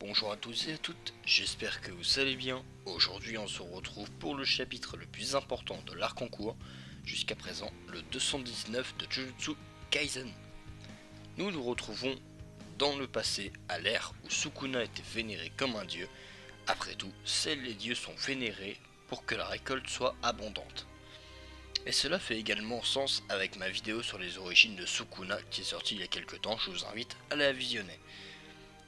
Bonjour à tous et à toutes, j'espère que vous allez bien. Aujourd'hui on se retrouve pour le chapitre le plus important de l'arc en cours, jusqu'à présent le 219 de Jujutsu Kaisen. Nous nous retrouvons dans le passé, à l'ère où Sukuna était vénéré comme un dieu. Après tout, seuls les dieux sont vénérés pour que la récolte soit abondante. Et cela fait également sens avec ma vidéo sur les origines de Sukuna qui est sortie il y a quelques temps, je vous invite à la visionner.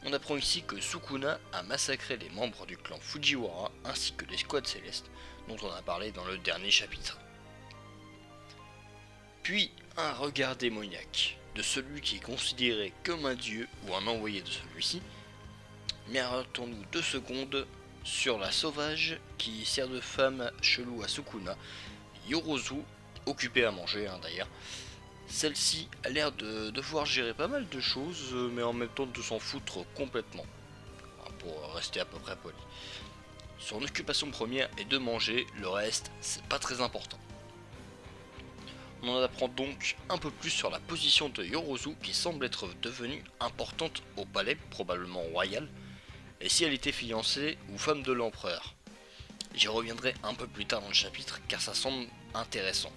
On apprend ici que Sukuna a massacré les membres du clan Fujiwara ainsi que les squads célestes dont on a parlé dans le dernier chapitre. Puis un regard démoniaque de celui qui est considéré comme un dieu ou un envoyé de celui-ci. Mais arrêtons-nous 2 secondes sur la sauvage qui sert de femme chelou à Sukuna, Yorozu, occupée à manger d'ailleurs. Celle-ci a l'air de devoir gérer pas mal de choses, mais en même temps de s'en foutre complètement, pour rester à peu près poli. Son occupation première est de manger, le reste c'est pas très important. On en apprend donc un peu plus sur la position de Yorozu qui semble être devenue importante au palais, probablement royal, et si elle était fiancée ou femme de l'empereur. J'y reviendrai un peu plus tard dans le chapitre car ça semble intéressant.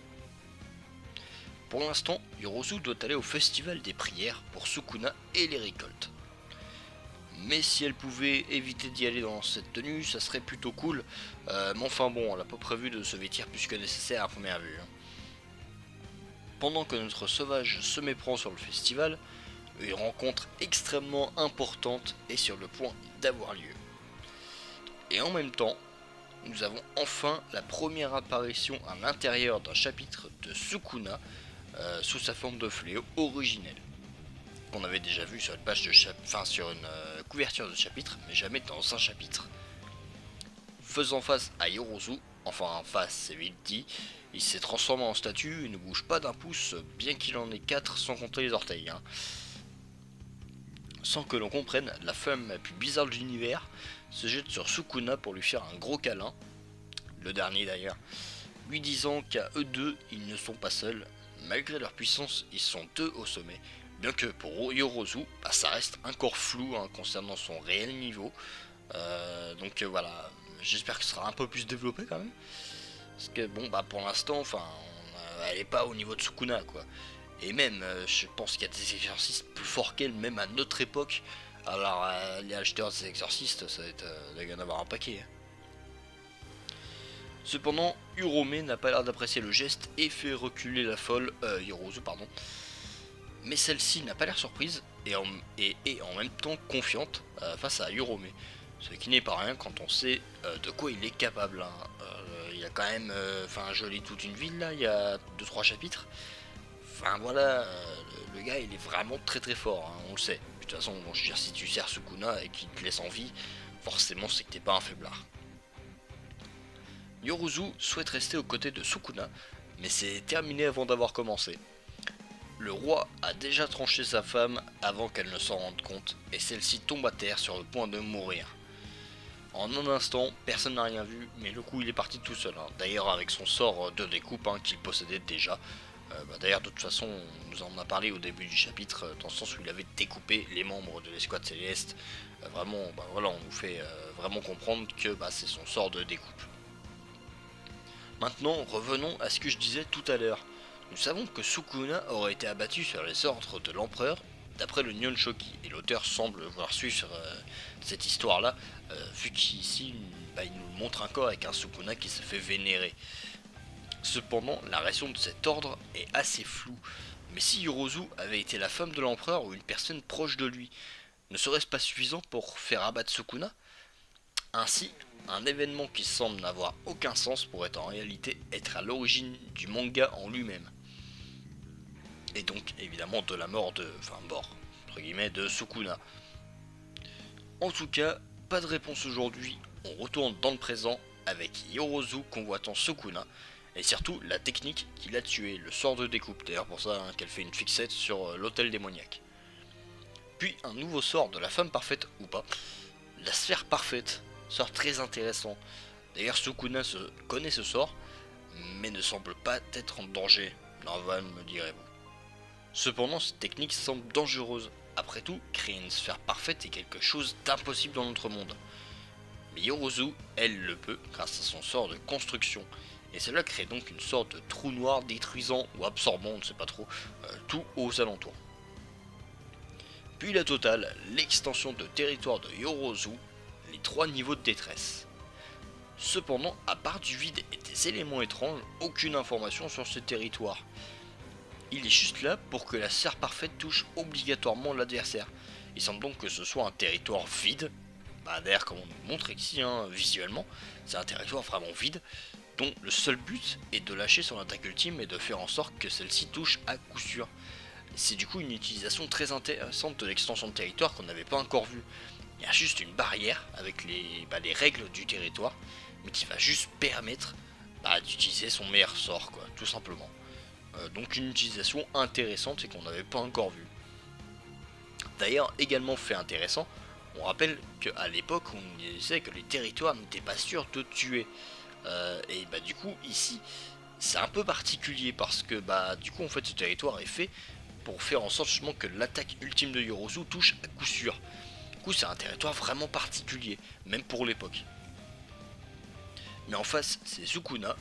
Pour l'instant, Yorozu doit aller au festival des prières pour Sukuna et les récoltes. Mais si elle pouvait éviter d'y aller dans cette tenue, ça serait plutôt cool. Mais enfin bon, elle n'a pas prévu de se vêtir plus que nécessaire à première vue. Pendant que notre sauvage se méprend sur le festival, une rencontre extrêmement importante est sur le point d'avoir lieu. Et en même temps, nous avons enfin la première apparition à l'intérieur d'un chapitre de Sukuna, sous sa forme de fléau originelle, qu'on avait déjà vu sur une page de sur une couverture de chapitre, mais jamais dans un chapitre. Faisant face à Yorozu, enfin face c'est vite dit, il s'est transformé en statue et ne bouge pas d'un pouce, bien qu'il en ait 4 sans compter les orteils. Sans que l'on comprenne, la femme la plus bizarre de l'univers se jette sur Sukuna pour lui faire un gros câlin, le dernier d'ailleurs, lui disant qu'à eux deux, ils ne sont pas seuls. Malgré leur puissance, ils sont deux au sommet, bien que pour Yorozu, ça reste encore flou concernant son réel niveau. Donc voilà, j'espère que ce sera un peu plus développé quand même. Parce que bon, pour l'instant, elle est pas au niveau de Sukuna quoi. Et même, je pense qu'il y a des exorcistes plus forts qu'elle, même à notre époque. Alors, les acheteurs des exorcistes, ça va être, il va y en avoir un paquet. Cependant, Urome n'a pas l'air d'apprécier le geste et fait reculer la folle, Yorozu pardon. Mais celle-ci n'a pas l'air surprise et en même temps confiante face à Urome. Ce qui n'est pas rien quand on sait de quoi il est capable. Il a quand même gelé toute une ville là, il y a 2-3 chapitres. Enfin voilà, le gars il est vraiment très très fort, on le sait. De toute façon, bon, je veux dire, si tu sers Sukuna et qu'il te laisse en vie, forcément c'est que t'es pas un faiblard. Yorozu souhaite rester aux côtés de Sukuna, mais c'est terminé avant d'avoir commencé. Le roi a déjà tranché sa femme avant qu'elle ne s'en rende compte, et celle-ci tombe à terre sur le point de mourir. En un instant, personne n'a rien vu, mais le coup il est parti tout seul. D'ailleurs avec son sort de découpe qu'il possédait déjà. D'ailleurs de toute façon, on nous en a parlé au début du chapitre, dans le sens où il avait découpé les membres de l'escouade céleste. Vraiment, voilà, on nous fait vraiment comprendre que c'est son sort de découpe. Maintenant, revenons à ce que je disais tout à l'heure. Nous savons que Sukuna aurait été abattu sur les ordres de l'empereur, d'après le Nihon Shoki, et l'auteur semble vouloir suivre cette histoire-là, vu qu'ici, il nous montre encore avec un Sukuna qui se fait vénérer. Cependant, la raison de cet ordre est assez floue, mais si Yorozu avait été la femme de l'empereur ou une personne proche de lui, ne serait-ce pas suffisant pour faire abattre Sukuna ? Ainsi, un événement qui semble n'avoir aucun sens pourrait en réalité être à l'origine du manga en lui-même. Et donc évidemment de la mort entre guillemets, de Sukuna. En tout cas, pas de réponse aujourd'hui, on retourne dans le présent avec Yorozu convoitant Sukuna, et surtout la technique qui l'a tué, le sort de découpe, d'ailleurs pour ça qu'elle fait une fixette sur l'hôtel démoniaque. Puis un nouveau sort de la femme parfaite ou pas, la sphère parfaite, sort très intéressant. D'ailleurs Sukuna connaît ce sort, mais ne semble pas être en danger, Norvan me direz-vous. Cependant cette technique semble dangereuse, après tout, créer une sphère parfaite est quelque chose d'impossible dans notre monde. Mais Yorozu, elle le peut grâce à son sort de construction. Et cela crée donc une sorte de trou noir détruisant ou absorbant, on ne sait pas trop, tout aux alentours. Puis la totale, l'extension de territoire de Yorozu, les 3 niveaux de détresse. Cependant, à part du vide et des éléments étranges, aucune information sur ce territoire. Il est juste là pour que la sphère parfaite touche obligatoirement l'adversaire. Il semble donc que ce soit un territoire vide. D'ailleurs, comme on nous montre ici, visuellement, c'est un territoire vraiment vide, dont le seul but est de lâcher son attaque ultime et de faire en sorte que celle-ci touche à coup sûr. C'est du coup une utilisation très intéressante de l'extension de territoire qu'on n'avait pas encore vue. Il y a juste une barrière avec les règles du territoire, mais qui va juste permettre d'utiliser son meilleur sort, quoi, tout simplement. Donc une utilisation intéressante et qu'on n'avait pas encore vue. D'ailleurs, également fait intéressant, on rappelle qu'à l'époque on disait que les territoires n'étaient pas sûrs de tuer. Et du coup ici c'est un peu particulier parce que du coup en fait ce territoire est fait pour faire en sorte justement que l'attaque ultime de Yorozu touche à coup sûr. Du coup c'est un territoire vraiment particulier, même pour l'époque. Mais en face c'est Sukuna,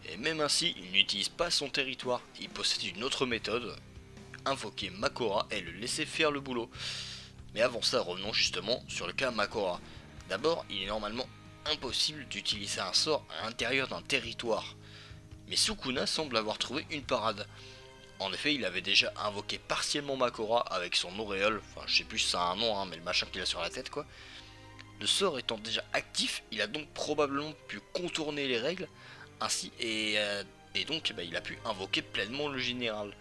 et même ainsi il n'utilise pas son territoire, il possède une autre méthode, invoquer Makora et le laisser faire le boulot. Mais avant ça revenons justement sur le cas Makora. D'abord il est normalement impossible d'utiliser un sort à l'intérieur d'un territoire. Mais Sukuna semble avoir trouvé une parade. En effet, il avait déjà invoqué partiellement Makora avec son auréole, enfin je sais plus si ça a un nom, mais le machin qu'il a sur la tête quoi. Le sort étant déjà actif, il a donc probablement pu contourner les règles, ainsi et donc il a pu invoquer pleinement le général.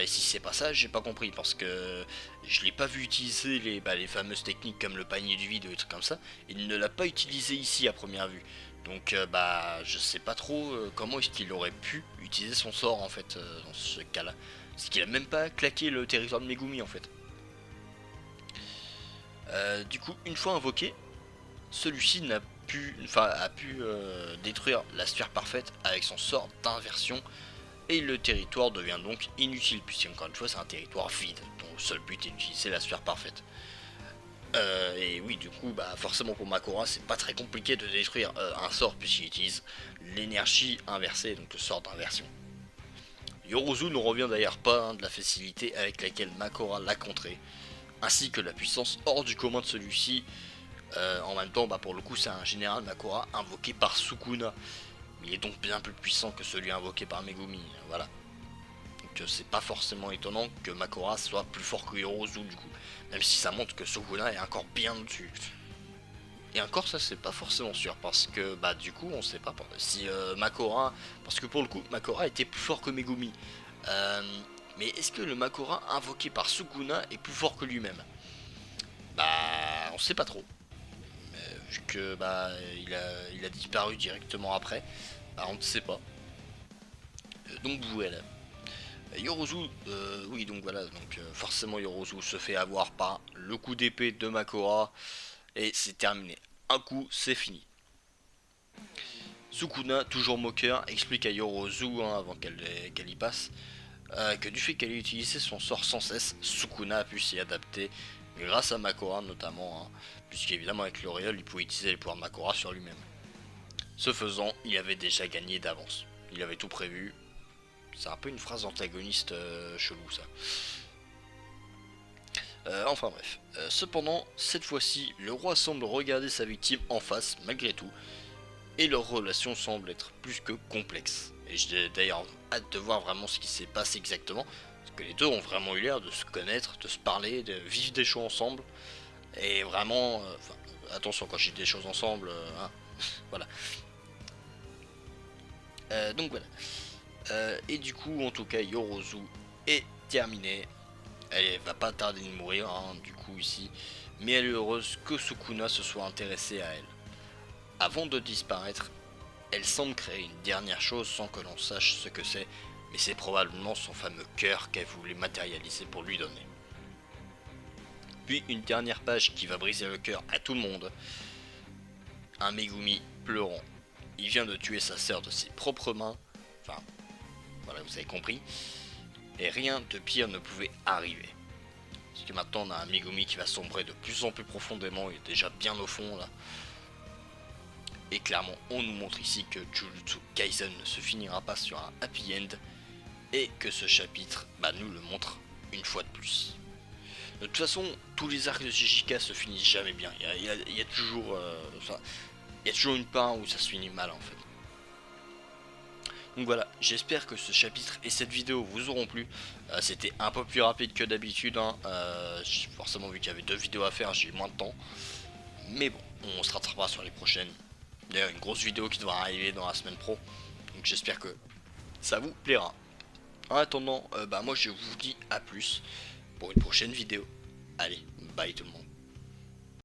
Et si c'est pas ça, j'ai pas compris parce que je l'ai pas vu utiliser les fameuses techniques comme le panier du vide ou des trucs comme ça. Il ne l'a pas utilisé ici à première vue. Donc je sais pas trop comment est-ce qu'il aurait pu utiliser son sort en fait dans ce cas-là. C'est qu'il a même pas claqué le territoire de Megumi en fait. Du coup, une fois invoqué, celui-ci a pu détruire la sphère parfaite avec son sort d'inversion. Et le territoire devient donc inutile, puisque encore une fois c'est un territoire vide, dont le seul but est d'utiliser la sphère parfaite. Et oui, du coup, forcément pour Makora, c'est pas très compliqué de détruire un sort, puisqu'il utilise l'énergie inversée, donc le sort d'inversion. Yorozu ne revient d'ailleurs pas de la facilité avec laquelle Makora l'a contré, ainsi que la puissance hors du commun de celui-ci. En même temps, pour le coup, c'est un général Makora invoqué par Sukuna. Il est donc bien plus puissant que celui invoqué par Megumi, voilà. Donc c'est pas forcément étonnant que Makora soit plus fort que Yorozu du coup, même si ça montre que Sukuna est encore bien dessus. Et encore ça c'est pas forcément sûr, parce que du coup on sait pas si Makora, parce que pour le coup Makora était plus fort que Megumi. Mais est-ce que le Makora invoqué par Sukuna est plus fort que lui-même? On sait pas trop. Vu que il a disparu directement après. On ne sait pas. Donc voilà. Yorozu, oui donc voilà, donc forcément Yorozu se fait avoir par le coup d'épée de Makora et c'est terminé. Un coup, c'est fini. Sukuna, toujours moqueur, explique à Yorozu avant qu'elle y passe que du fait qu'elle ait utilisé son sort sans cesse, Sukuna a pu s'y adapter grâce à Makora notamment, puisqu'évidemment avec l'auréole il pouvait utiliser les pouvoirs de Makora sur lui-même. Ce faisant, il avait déjà gagné d'avance. Il avait tout prévu. C'est un peu une phrase antagoniste chelou ça. Enfin bref. Cependant, cette fois-ci, le roi semble regarder sa victime en face malgré tout. Et leur relation semble être plus que complexe. Et j'ai d'ailleurs hâte de voir vraiment ce qui s'est passé exactement. Parce que les deux ont vraiment eu l'air de se connaître, de se parler, de vivre des choses ensemble. Et vraiment... attention quand je dis des choses ensemble, voilà. Donc voilà. Et du coup, en tout cas, Yorozu est terminée. Elle va pas tarder de mourir, du coup, ici. Mais elle est heureuse que Sukuna se soit intéressé à elle. Avant de disparaître, elle semble créer une dernière chose sans que l'on sache ce que c'est, mais c'est probablement son fameux cœur qu'elle voulait matérialiser pour lui donner. Puis une dernière page qui va briser le cœur à tout le monde. Un Megumi pleurant. Il vient de tuer sa sœur de ses propres mains. Enfin, voilà, vous avez compris. Et rien de pire ne pouvait arriver. Parce que maintenant on a un Megumi qui va sombrer de plus en plus profondément, il est déjà bien au fond là. Et clairement on nous montre ici que Jujutsu Kaisen ne se finira pas sur un happy end. Et que ce chapitre nous le montre une fois de plus. De toute façon, tous les arcs de JJK se finissent jamais bien. Il y a toujours une part où ça se finit mal en fait. Donc voilà, j'espère que ce chapitre et cette vidéo vous auront plu. C'était un peu plus rapide que d'habitude. Forcément, vu qu'il y avait 2 vidéos à faire, j'ai eu moins de temps. Mais bon, on se rattrapera sur les prochaines. D'ailleurs, une grosse vidéo qui devra arriver dans la semaine pro. Donc j'espère que ça vous plaira. En attendant, moi je vous dis à plus pour une prochaine vidéo. Allez, bye tout le monde.